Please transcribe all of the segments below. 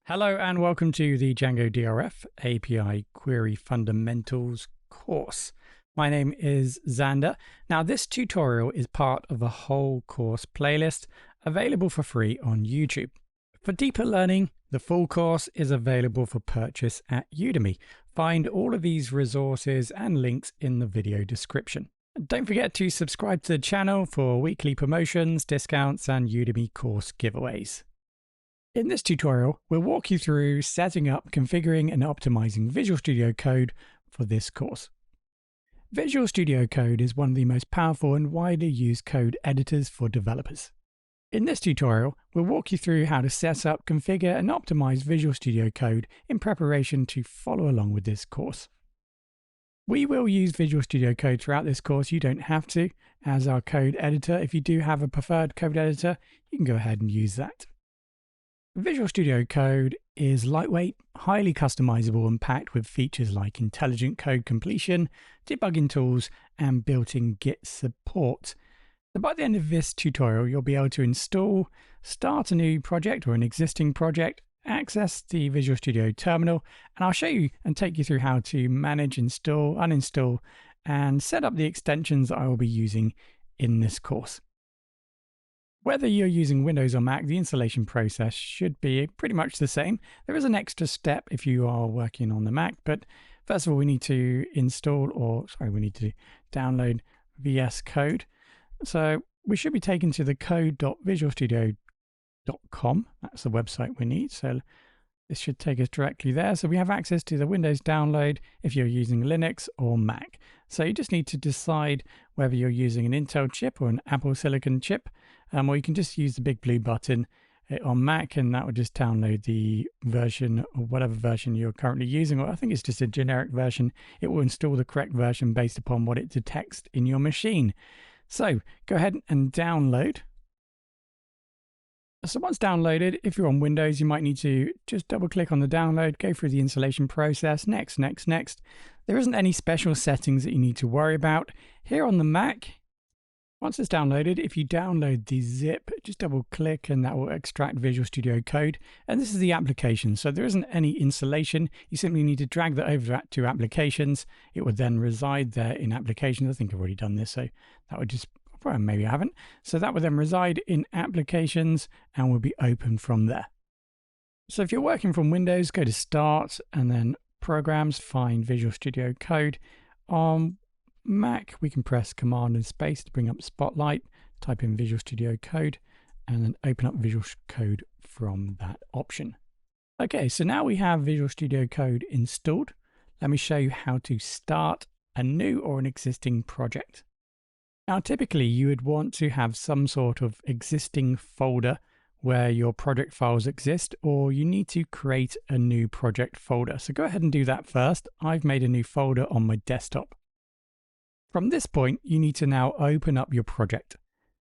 Hello and welcome to the Django DRF API Query Fundamentals course. My name is Xander. Now this tutorial is part of a whole course playlist available for free on YouTube. For deeper learning, the full course is available for purchase at Udemy. Find all of these resources and links in the video description. Don't forget to subscribe to the channel for weekly promotions, discounts, and Udemy course giveaways. In this tutorial, we'll walk you through setting up, configuring, and optimizing Visual Studio Code for this course. Visual Studio Code is one of the most powerful and widely used code editors for developers. In this tutorial, we'll walk you through how to set up, configure, and optimize Visual Studio Code in preparation to follow along with this course. We will use Visual Studio Code throughout this course. You don't have to as our code editor. If you do have a preferred code editor, you can go ahead and use that. Visual Studio Code is lightweight, highly customizable, and packed with features like intelligent code completion, debugging tools, and built-in Git support. So by the end of this tutorial, you'll be able to install, start a new project or an existing project, access the Visual Studio terminal, and I'll show you and take you through how to manage, install, uninstall, and set up the extensions that I will be using in this course. Whether you're using Windows or Mac, the installation process should be pretty much the same. There is an extra step if you are working on the Mac, but first of all, we need to we need to download VSCode. So we should be taken to the code.visualstudio.com. That's the website we need. So this should take us directly there. So we have access to the Windows download if you're using Linux or Mac. So you just need to decide whether you're using an Intel chip or an Apple Silicon chip. Or you can just use the big blue button on Mac, and that will just download the version or whatever version you're currently using. Or I think it's just a generic version. It will install the correct version based upon what it detects in your machine. So go ahead and download. So once downloaded, if you're on Windows, you might need to just double click on the download, go through the installation process, next. There isn't any special settings that you need to worry about. Here on the Mac, once it's downloaded, if you download the zip, just double click and that will extract Visual Studio Code. And this is the application. So there isn't any installation. You simply need to drag that over to applications. It would then reside there in applications. I think I've already done this. So that would just, well, maybe I haven't. So that would then reside in applications and will be open from there. So if you're working from Windows, go to Start and then Programs, find Visual Studio Code. On Mac, we can press Command and Space to bring up Spotlight, type in Visual Studio Code, and then open up Visual Code from that option. Okay, so now we have Visual Studio Code installed. Let me show you how to start a new or an existing project. Now, typically you would want to have some sort of existing folder where your project files exist, or you need to create a new project folder. So go ahead and do that first. I've made a new folder on my desktop. From this point, you need to now open up your project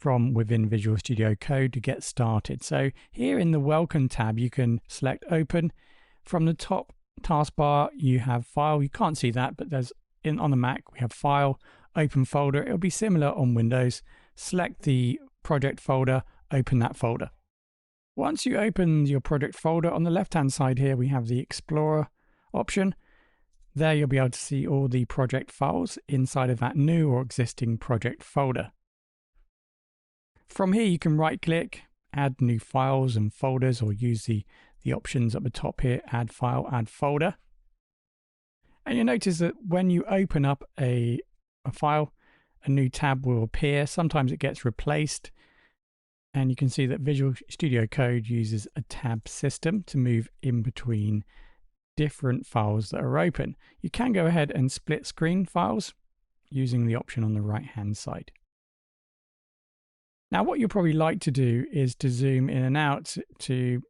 from within Visual Studio Code to get started. So here in the Welcome tab, you can select Open. From the top taskbar, you have File. You can't see that, but on the Mac, we have File, Open Folder. It'll be similar on Windows. Select the project folder, open that folder. Once you open your project folder, on the left-hand side here, we have the Explorer option. There you'll be able to see all the project files inside of that new or existing project folder. From here you can right click, add new files and folders, or use the options at the top here, add file, add folder. And you'll notice that when you open up a file, a new tab will appear. Sometimes it gets replaced. And you can see that Visual Studio Code uses a tab system to move in between different files that are open. You can go ahead and split screen files using the option on the right hand side. Now what you'll probably like to do is to zoom in and out to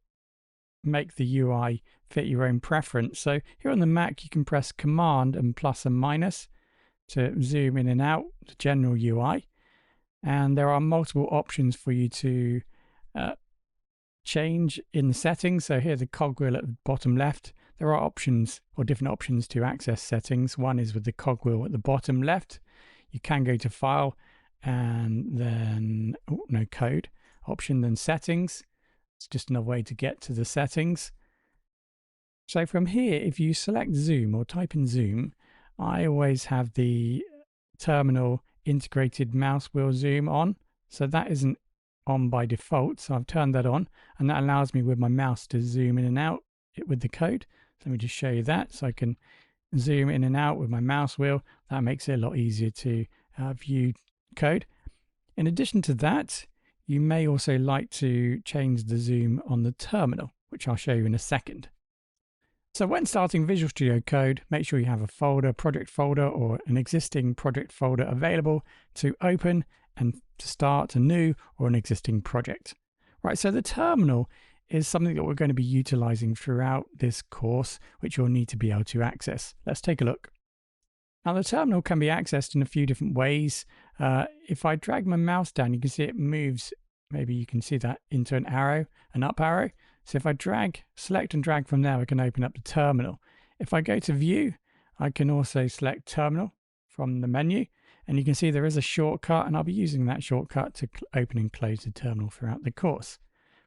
make the UI fit your own preference. So here on the Mac you can press Command and plus and minus to zoom in and out the general UI, and there are multiple options for you to change in the settings. So here the cogwheel at the bottom left, there are options or different options to access settings. One is with the cogwheel at the bottom left. You can go to File and then Code option, then Settings. It's just another way to get to the settings. So from here, if you select Zoom or type in Zoom, I always have the terminal integrated mouse wheel zoom on. So that isn't on by default. So I've turned that on, and that allows me with my mouse to zoom in and out with the code. So let me just show you that. So I can zoom in and out with my mouse wheel. That makes it a lot easier to view code. In addition to that, you may also like to change the zoom on the terminal, which I'll show you in a second. So when starting Visual Studio Code, make sure you have a folder, project folder, or an existing project folder available to open and to start a new or an existing project. Right, so the terminal is something that we're going to be utilizing throughout this course, which you'll need to be able to access. Let's take a look. Now the terminal can be accessed in a few different ways. If I drag my mouse down, you can see it moves, maybe you can see that, into an arrow, an up arrow. So if I select and drag from there, I can open up the terminal. If I go to View, I can also select Terminal from the menu. And you can see there is a shortcut, and I'll be using that shortcut to open and close the terminal throughout the course.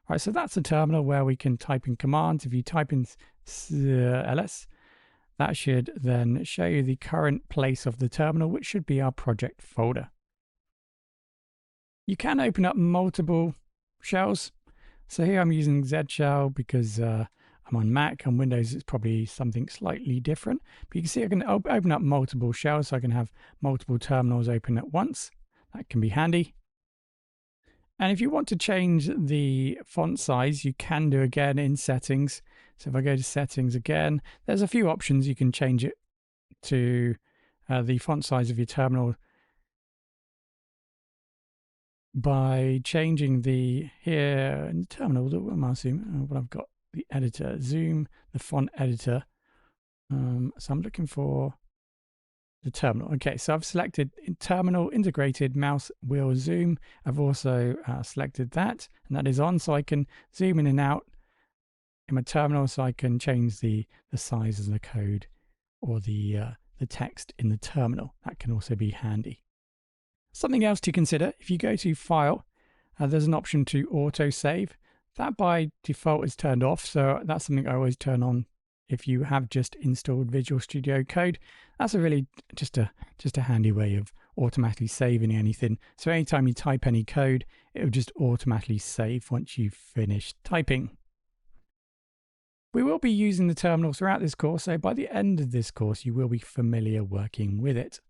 Right, so that's the terminal where we can type in commands. If you type in ls, that should then show you the current place of the terminal, which should be our project folder. You can open up multiple shells. So here I'm using Z shell because I'm on Mac. On Windows it's probably something slightly different. But you can see I can open up multiple shells, so I can have multiple terminals open at once. That can be handy. And if you want to change the font size, you can do again in settings. So if I go to settings again, there's a few options. You can change it to the font size of your terminal by changing here in the terminal, I've got the editor, Zoom, the font editor. So I'm looking for the terminal. Okay, so I've selected terminal integrated mouse wheel zoom. I've also selected that, and that is on, so I can zoom in and out in my terminal, so I can change the size of the code or the text in the terminal. That can also be handy. Something else to consider, if you go to File, there's an option to autosave. That by default is turned off, so that's something I always turn on if you have just installed Visual Studio Code. That's a really just a handy way of automatically saving anything. So anytime you type any code, it will just automatically save once you've finished typing. We will be using the terminal throughout this course, so by the end of this course, you will be familiar working with it.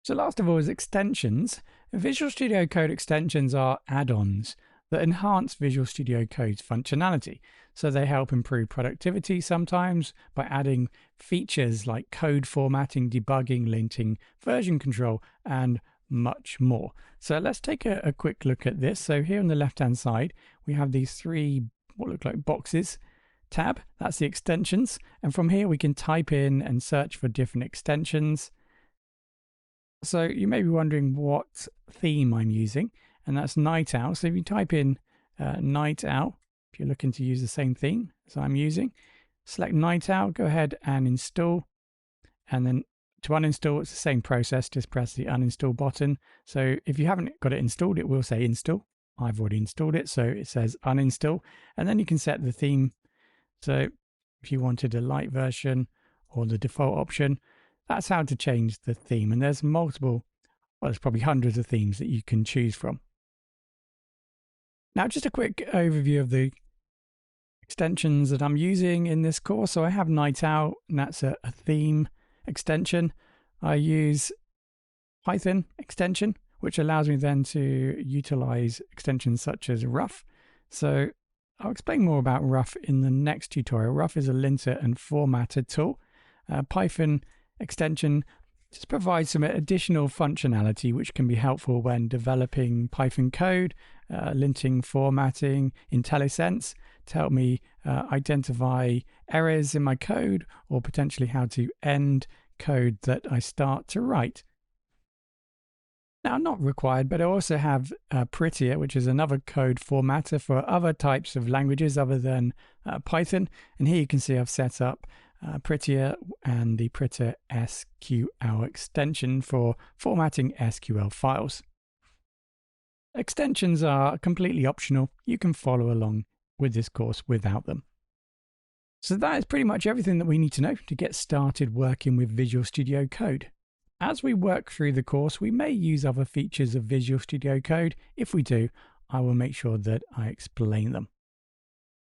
So last of all is extensions. Visual Studio Code extensions are add-ons that enhance Visual Studio Code's functionality. So they help improve productivity sometimes by adding features like code formatting, debugging, linting, version control, and much more. So let's take a quick look at this. So here on the left-hand side, we have these three what look like boxes tab. That's the extensions. And from here, we can type in and search for different extensions. So you may be wondering what theme I'm using, and that's Night Owl. So if you type in Night Owl, if you're looking to use the same theme as I'm using, select Night Owl, go ahead and install. And then to uninstall, it's the same process, just press the uninstall button. So if you haven't got it installed, it will say install. I've already installed it, so it says uninstall. And then you can set the theme. So if you wanted a light version or the default option, that's how to change the theme. And there's multiple, well, there's probably hundreds of themes that you can choose from. Now, just a quick overview of the extensions that I'm using in this course. So I have Night Owl, and that's a theme extension. I use Python extension, which allows me then to utilize extensions such as rough. So I'll explain more about rough in the next tutorial. Rough is a linter and formatter tool. Python extension just provides some additional functionality which can be helpful when developing Python code, linting, formatting, IntelliSense to help me identify errors in my code or potentially how to end code that I start to write. Now, not required, but I also have Prettier, which is another code formatter for other types of languages other than Python. And here you can see I've set up Prettier and the Prettier SQL extension for formatting SQL files. Extensions are completely optional. You can follow along with this course without them. So that is pretty much everything that we need to know to get started working with Visual Studio Code. As we work through the course, we may use other features of Visual Studio Code. If we do, I will make sure that I explain them.